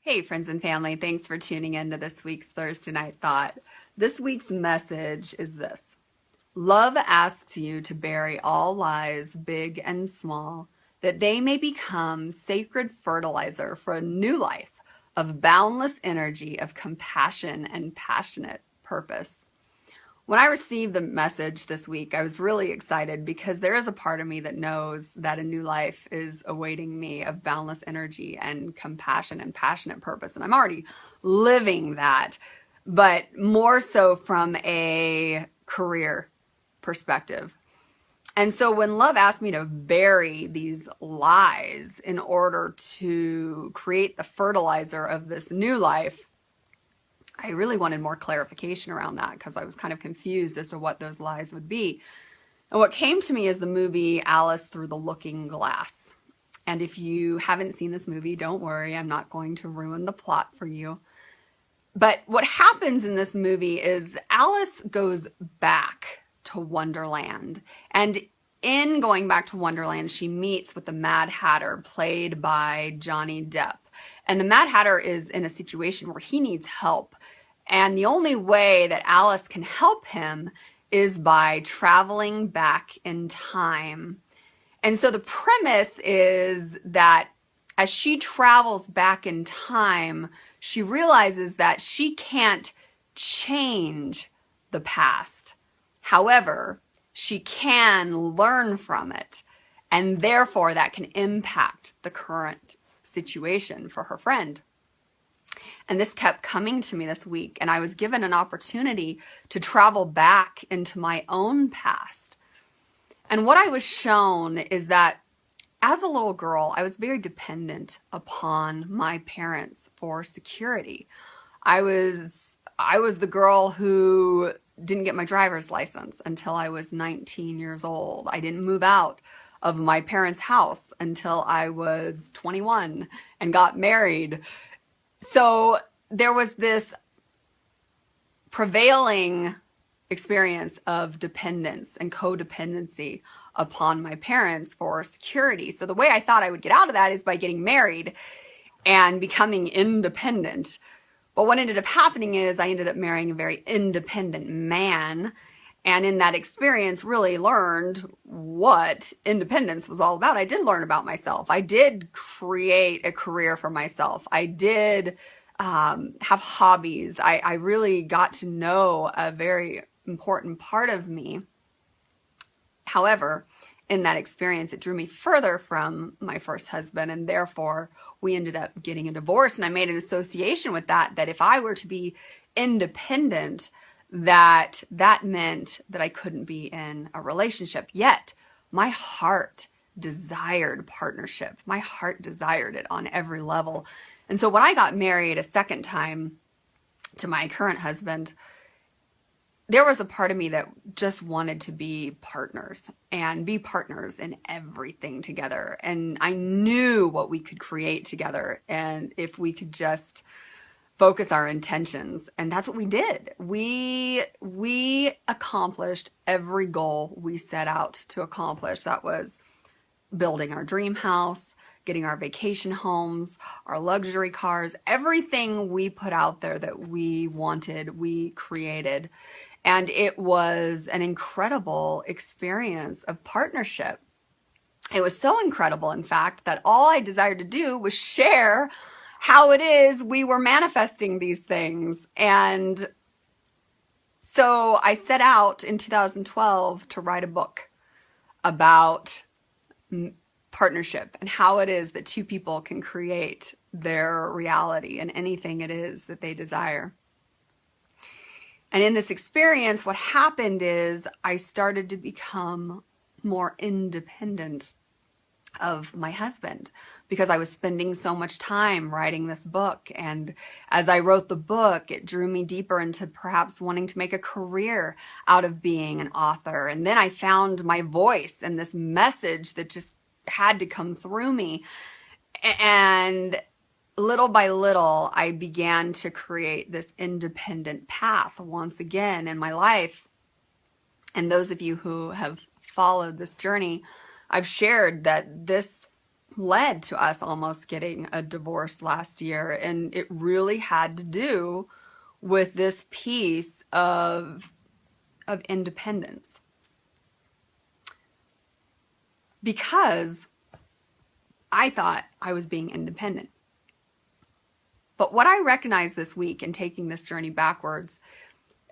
Hey, friends and family, thanks for tuning in to this week's Thursday Night Thought. This week's message is this: Love asks you to bury all lies, big and small, that they may become sacred fertilizer for a new life of boundless energy, of compassion and passionate purpose. When I received the message this week, I was really excited because there is a part of me that knows that a new life is awaiting me of boundless energy and compassion and passionate purpose. And I'm already living that, but more so from a career perspective. And so when love asked me to bury these lies in order to create the fertilizer of this new life, I really wanted more clarification around that because I was kind of confused as to what those lies would be. And what came to me is the movie Alice Through the Looking Glass. And if you haven't seen this movie, don't worry, I'm not going to ruin the plot for you. But what happens in this movie is Alice goes back to Wonderland. And in going back to Wonderland, she meets with the Mad Hatter, played by Johnny Depp. And the Mad Hatter is in a situation where he needs help. And the only way that Alice can help him is by traveling back in time. And so the premise is that as she travels back in time, she realizes that she can't change the past. However, she can learn from it, and therefore that can impact the current situation for her friend. And this kept coming to me this week, and I was given an opportunity to travel back into my own past. And what I was shown is that as a little girl, I was very dependent upon my parents for security. I was the girl who didn't get my driver's license until I was 19 years old. I didn't move out of my parents' house until I was 21 and got married. So there was this prevailing experience of dependence and codependency upon my parents for security. So the way I thought I would get out of that is by getting married and becoming independent. But what ended up happening is I ended up marrying a very independent man, and in that experience really learned what independence was all about. I did learn about myself. I did create a career for myself. I did have hobbies. I really got to know a very important part of me. However, in that experience, it drew me further from my first husband, and therefore we ended up getting a divorce. And I made an association with that if I were to be independent, that meant that I couldn't be in a relationship. Yet my heart desired partnership. My heart desired it on every level. And so when I got married a second time to my current husband, there was a part of me that just wanted to be partners and be partners in everything together. And I knew what we could create together, and if we could just focus our intentions. And that's what we did. We accomplished every goal we set out to accomplish. That was building our dream house, getting our vacation homes, our luxury cars, everything we put out there that we wanted, we created. And it was an incredible experience of partnership. It was so incredible, in fact, that all I desired to do was share how it is we were manifesting these things. And so I set out in 2012 to write a book about partnership and how it is that two people can create their reality and anything it is that they desire. And in this experience, what happened is I started to become more independent of my husband because I was spending so much time writing this book. And as I wrote the book, it drew me deeper into perhaps wanting to make a career out of being an author. And then I found my voice and this message that just had to come through me. And little by little, I began to create this independent path once again in my life. And those of you who have followed this journey, I've shared that this led to us almost getting a divorce last year. And it really had to do with this piece of independence. Because I thought I was being independent. But what I recognized this week in taking this journey backwards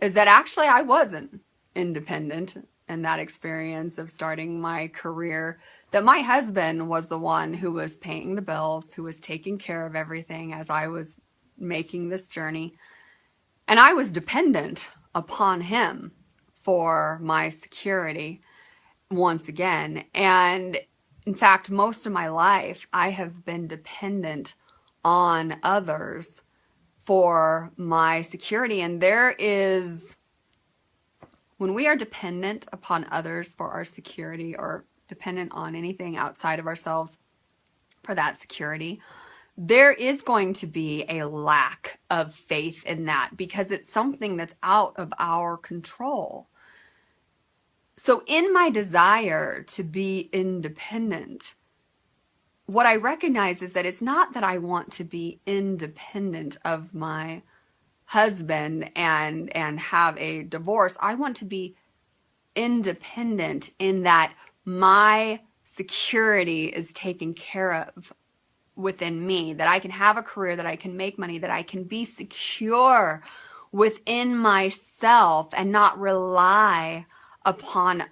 is that actually I wasn't independent in that experience of starting my career, that my husband was the one who was paying the bills, who was taking care of everything as I was making this journey. And I was dependent upon him for my security once again. And in fact, most of my life, I have been dependent on others for my security. And when we are dependent upon others for our security, or dependent on anything outside of ourselves for that security, there is going to be a lack of faith in that, because it's something that's out of our control. So in my desire to be independent, what I recognize is that it's not that I want to be independent of my husband and have a divorce. I want to be independent in that my security is taken care of within me, that I can have a career, that I can make money, that I can be secure within myself and not rely upon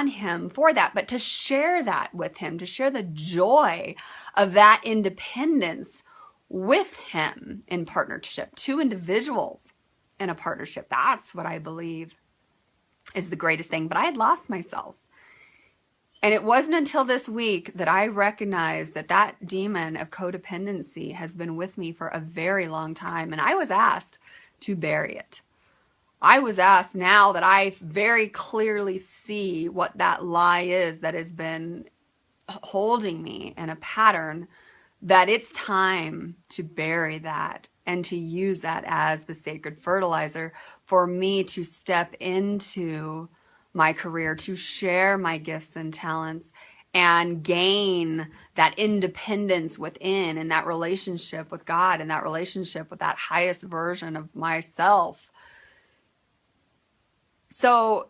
him for that, but to share that with him, to share the joy of that independence with him in partnership, two individuals in a partnership. That's what I believe is the greatest thing. But I had lost myself. And it wasn't until this week that I recognized that that demon of codependency has been with me for a very long time. And I was asked to bury it. I was asked, now that I very clearly see what that lie is that has been holding me in a pattern, that it's time to bury that and to use that as the sacred fertilizer for me to step into my career, to share my gifts and talents and gain that independence within, and that relationship with God, and that relationship with that highest version of myself. So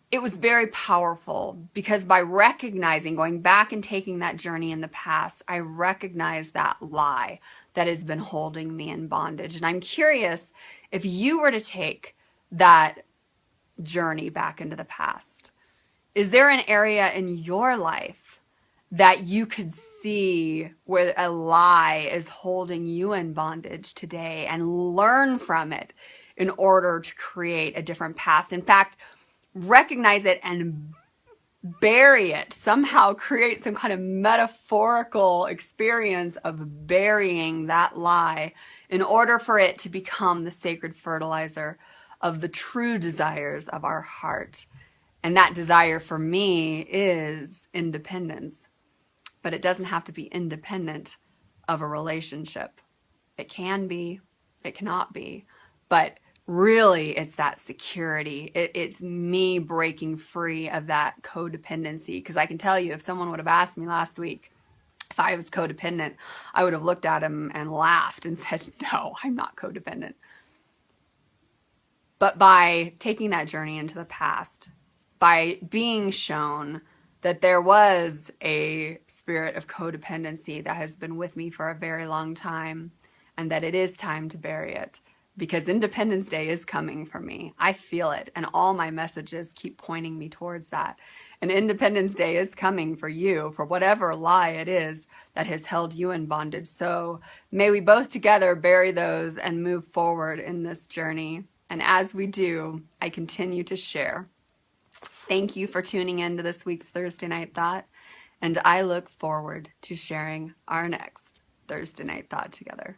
it was very powerful, because by recognizing, going back and taking that journey in the past, I recognized that lie that has been holding me in bondage. And I'm curious, if you were to take that journey back into the past, is there an area in your life that you could see where a lie is holding you in bondage today, and learn from it in order to create a different past? In fact, recognize it and bury it. Somehow create some kind of metaphorical experience of burying that lie in order for it to become the sacred fertilizer of the true desires of our heart. And that desire for me is independence. But it doesn't have to be independent of a relationship. It can be, it cannot be, but really it's that security. It's me breaking free of that codependency. Because I can tell you, if someone would have asked me last week if I was codependent, I would have looked at him and laughed and said, no, I'm not codependent. But by taking that journey into the past, by being shown that there was a spirit of codependency that has been with me for a very long time, and that it is time to bury it, because Independence Day is coming for me. I feel it, and all my messages keep pointing me towards that. And Independence Day is coming for you, for whatever lie it is that has held you in bondage. So may we both together bury those and move forward in this journey. And as we do, I continue to share. Thank you for tuning in to this week's Thursday Night Thought, and I look forward to sharing our next Thursday Night Thought together.